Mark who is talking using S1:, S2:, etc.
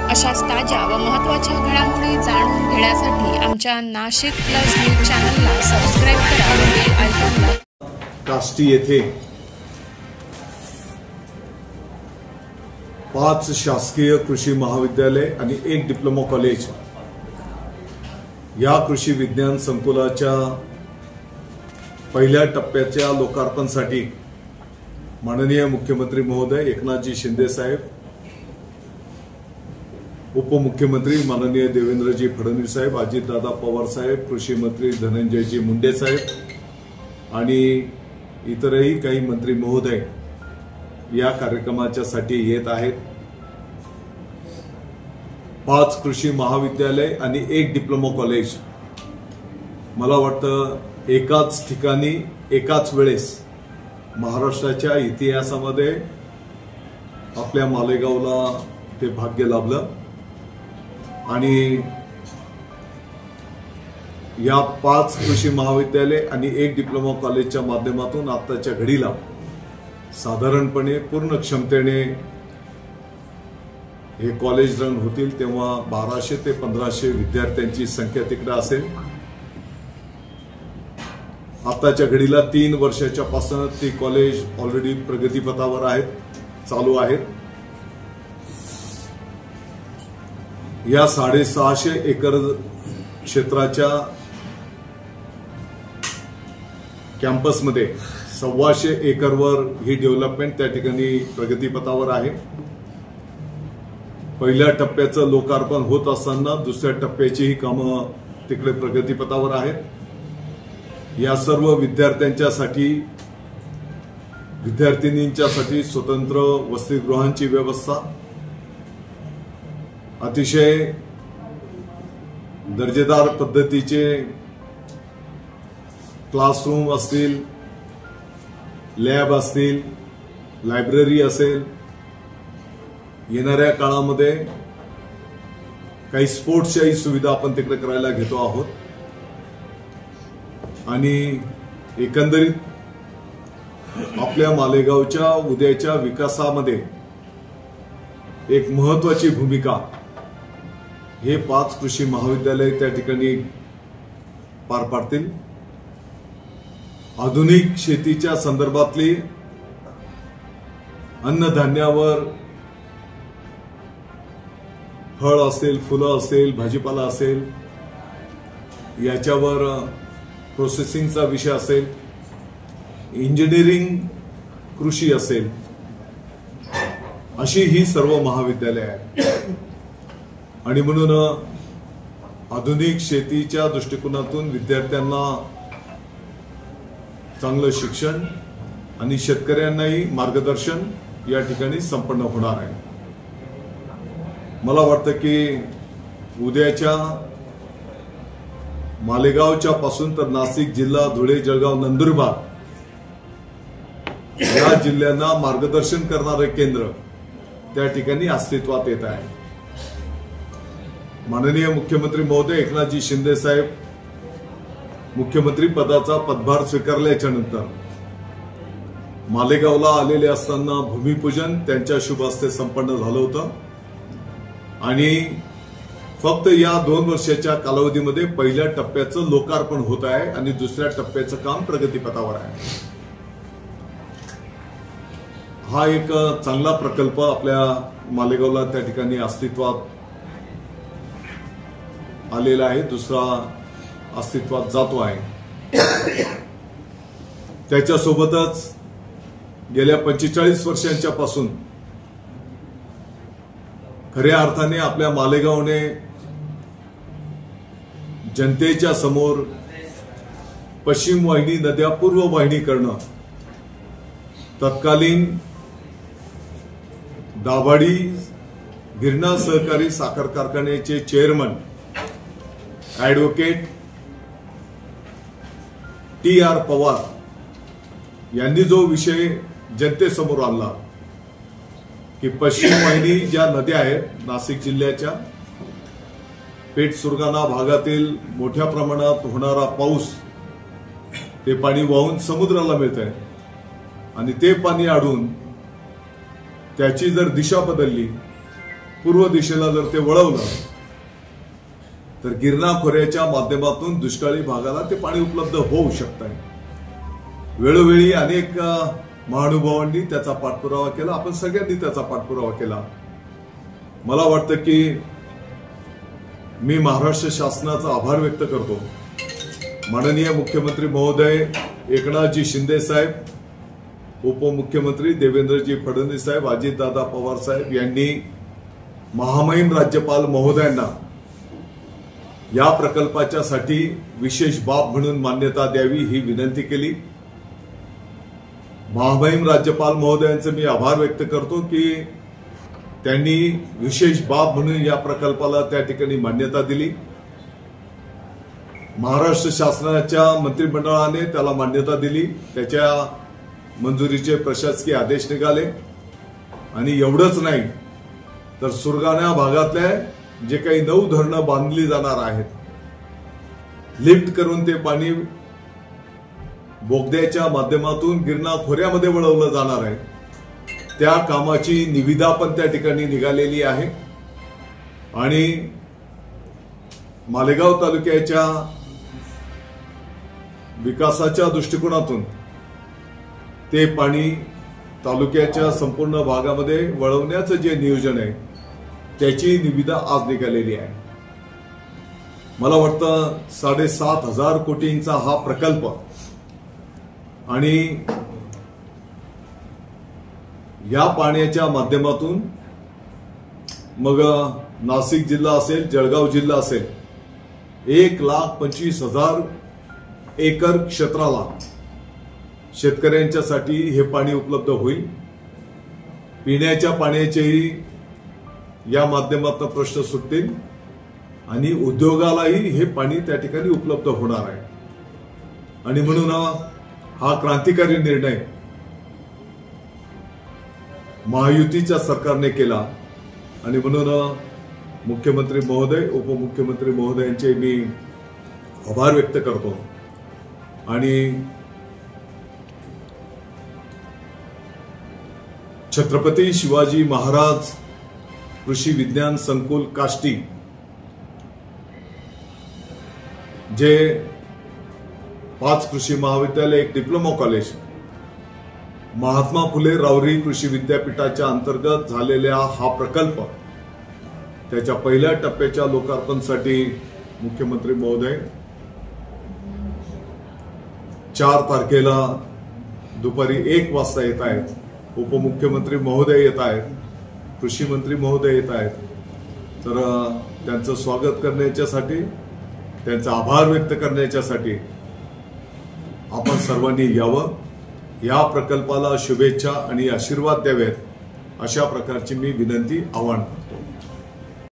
S1: अशाच ताज्या व महत्त्वाच्या घडामोडी जाणून घेण्यासाठी आमच्या नाशिक प्लस न्यूज चॅनलला सबस्क्राइब करा व बेल आयकॉनला.
S2: काष्टी येथे 5 शासकीय कृषी महाविद्यालय आणि 1 डिप्लोमा कॉलेज या कृषी विज्ञान संकुलाच्या पहिल्या टप्प्याच्या लोकार्पणासाठी माननीय मुख्यमंत्री महोदय एकनाथजी शिंदे साहेब, उपमुख्यमंत्री माननीय देवेंद्रजी फडणवीस साहेब, अजितदादा पवार साहेब, कृषी मंत्री धनंजयजी मुंडे साहेब आणि इतरही काही मंत्री महोदय या कार्यक्रमाच्यासाठी येत आहेत. 5 कृषी महाविद्यालय आणि 1 डिप्लोमा कॉलेज मला वाटतं एकाच ठिकाणी एकाच वेळेस महाराष्ट्राच्या इतिहासामध्ये आपल्या मालेगावला ते भाग्य लाभलं आणि या 5 कृषी महाविद्यालय आणि 1 डिप्लोमा कॉलेजच्या माध्यमातून आताच्या घडीला साधारणपणे पूर्ण क्षमतेने हे कॉलेज रन होतील तेव्हा 1200 ते 1500 विद्यार्थ्यांची संख्या तिकडे असेल. आताच्या घडीला 3 वर्षाच्या पासून ती कॉलेज ऑलरेडी प्रगतीपथावर आहेत, चालू आहेत. या 650 एकर क्षेत्राच्या कॅम्पसमध्ये 125 एकरवर ही डेव्हलपमेंट त्या ठिकाणी प्रगतीपथावर आहे. पहिल्या टप्प्याचं लोकार्पण होत असताना दुसऱ्या टप्प्याचीही कामं तिकडे प्रगतीपथावर आहेत. या सर्व विद्यार्थ्यांच्यासाठी, विद्यार्थिनींच्यासाठी स्वतंत्र वसतिगृहांची व्यवस्था, अतिशय दर्जेदार पद्धतीचे क्लासरूम असतील, लॅब असतील, लायब्ररी असेल. येणाऱ्या काळामध्ये काही स्पोर्ट्सच्याही सुविधा आपण तिकडे करायला घेतो आहोत आणि एकंदरीत आपल्या मालेगावच्या उद्याच्या विकासामध्ये एक महत्त्वाची भूमिका हे 5 कृषी महाविद्यालय त्या ठिकाणी पार पाडतील. आधुनिक शेतीच्या संदर्भातली अन्नधान्यावर, फळ असेल, फुलं असेल, भाजीपाला असेल, याच्यावर प्रोसेसिंगचा विषय असेल, इंजिनिअरिंग कृषी असेल, अशी ही सर्व महाविद्यालय आहेत. आणि म्हणून आधुनिक शेतीच्या दृष्टिकोनातून विद्यार्थ्यांना चांगलं शिक्षण आणि शेतकऱ्यांनाही मार्गदर्शन या ठिकाणी संपन्न होणार आहे. मला वाटतं की उद्याच्या मालेगावच्या पासून तर नाशिक जिल्हा, धुळे, जळगाव, नंदुरबार या जिल्ह्यांना मार्गदर्शन करणारे केंद्र त्या ठिकाणी अस्तित्वात येत आहे. माननीय मुख्यमंत्री महोदय एकनाथजी शिंदे साहेब मुख्यमंत्री पदाचा पदभार स्वीकारल्याच्या नंतर मालेगावला आलेले असताना भूमिपूजन त्यांच्या शुभ हस्ते संपन्न झालं होतं आणि फक्त या 2 वर्षाच्या कालावधीमध्ये पहिल्या टप्प्याचं लोकार्पण होत आहे आणि दुसऱ्या टप्प्याचं काम प्रगतीपथावर आहे. हा एक चांगला प्रकल्प आपल्या मालेगावला त्या ठिकाणी अस्तित्वात आलेला आहे, दुसरा अस्तित्वात जातो आहे. त्याच्यासोबतच गेल्या 45 वर्षांच्या पासून खऱ्या अर्थाने आपल्या मालेगावने जनतेच्या समोर पश्चिम वाहिनी नद्या पूर्व वाहिनी करणं, तत्कालीन दाभाडी गिरणा सहकारी साखर कारखान्याचे चेअरमन ॲडव्होकेट TR पवार यांनी जो विषय जनतेसमोर आणला की पश्चिम वाहिनी ज्या नद्या आहेत नाशिक जिल्ह्याच्या, पेठ सुरगाणा भागातील मोठ्या प्रमाणात होणारा पाऊस, ते पाणी वाहून समुद्राला मिळत आहे आणि ते पाणी अडून त्याची जर दिशा बदलली पूर्व दिशेला जर ते वळवलं तर गिरणा खोऱ्याच्या माध्यमातून दुष्काळी भागाला ते पाणी उपलब्ध होऊ शकत आहे. वेळोवेळी अनेक महानुभावांनी त्याचा पाठपुरावा केला, आपण सगळ्यांनी त्याचा पाठपुरावा केला. मला वाटतं की मी महाराष्ट्र शासनाचा आभार व्यक्त करतो. माननीय मुख्यमंत्री महोदय एकनाथजी शिंदे साहेब, उपमुख्यमंत्री देवेंद्रजी फडणवीस साहेब, अजितदादा पवार साहेब यांनी महामहिम राज्यपाल महोदयांना या प्रकल्पाच्या साठी विशेष बाब म्हणून मान्यता द्यावी ही विनंती केली. महामहिम राज्यपाल महोदयांचे मी आभार व्यक्त करतो की त्यांनी विशेष बाब म्हणून या प्रकल्पाला त्या ठिकाणी मान्यता दिली. महाराष्ट्र शासनाच्या मंत्रिमंडळाने त्याला मान्यता दिली, त्याच्या मंजुरीचे प्रशासकीय आदेश निघाले. आणि एवढंच नाही तर सुरगाणा भागातल्या जे काही 9 धरणं बांधली जाणार आहेत, लिफ्ट करून ते पाणी बोगद्याच्या माध्यमातून गिरणा खोऱ्यामध्ये वळवलं जाणार आहे, त्या कामाची निविदा पण त्या ठिकाणी निघालेली आहे. आणि मालेगाव तालुक्याच्या विकासाच्या दृष्टिकोनातून ते पाणी तालुक्याच्या संपूर्ण भागामध्ये वळवण्याचं जे नियोजन आहे त्याची निविदा आज निघालेली आहे. मला वाटतं 7,500 कोटींचा हा प्रकल्प आणि या पाण्याच्या माध्यमातून मग नाशिक जिल्हा असेल, जळगाव जिल्हा असेल, 1,25,000 एकर क्षेत्राला शेतकऱ्यांच्यासाठी हे पाणी उपलब्ध होईल. पिण्याच्या पाण्याचेही या माध्यमातून प्रश्न सुटतील आणि उद्योगालाही हे पाणी त्या ठिकाणी उपलब्ध होणार आहे. आणि म्हणून हा क्रांतिकारी निर्णय महायुतीच्या सरकारने केला. आणि म्हणून मुख्यमंत्री महोदय, उपमुख्यमंत्री महोदयांचे मी आभार व्यक्त करतो. आणि छत्रपती शिवाजी महाराज कृषी विज्ञान संकुल काष्टी, जे 5 कृषी महाविद्यालय, एक डिप्लोमा कॉलेज, महात्मा फुले रावरी कृषी विद्यापीठाच्या अंतर्गत झालेला हा प्रकल्प, त्याच्या पहिल्या टप्प्याच्या लोकार्पणासाठी मुख्यमंत्री महोदय 4 तारखेला दुपारी 1 वाजता येत आहेत. उपमुख्यमंत्री महोदय येत आहेत, कृषी मंत्री महोदय येत आहेत. तर त्यांचं स्वागत करण्याच्यासाठी, त्यांचा आभार व्यक्त करण्याच्यासाठी आपण सर्वांनी यावं, या प्रकल्पाला शुभेच्छा आणि आशीर्वाद द्यावेत अशा प्रकारची मी विनंती, आवाहन करतो.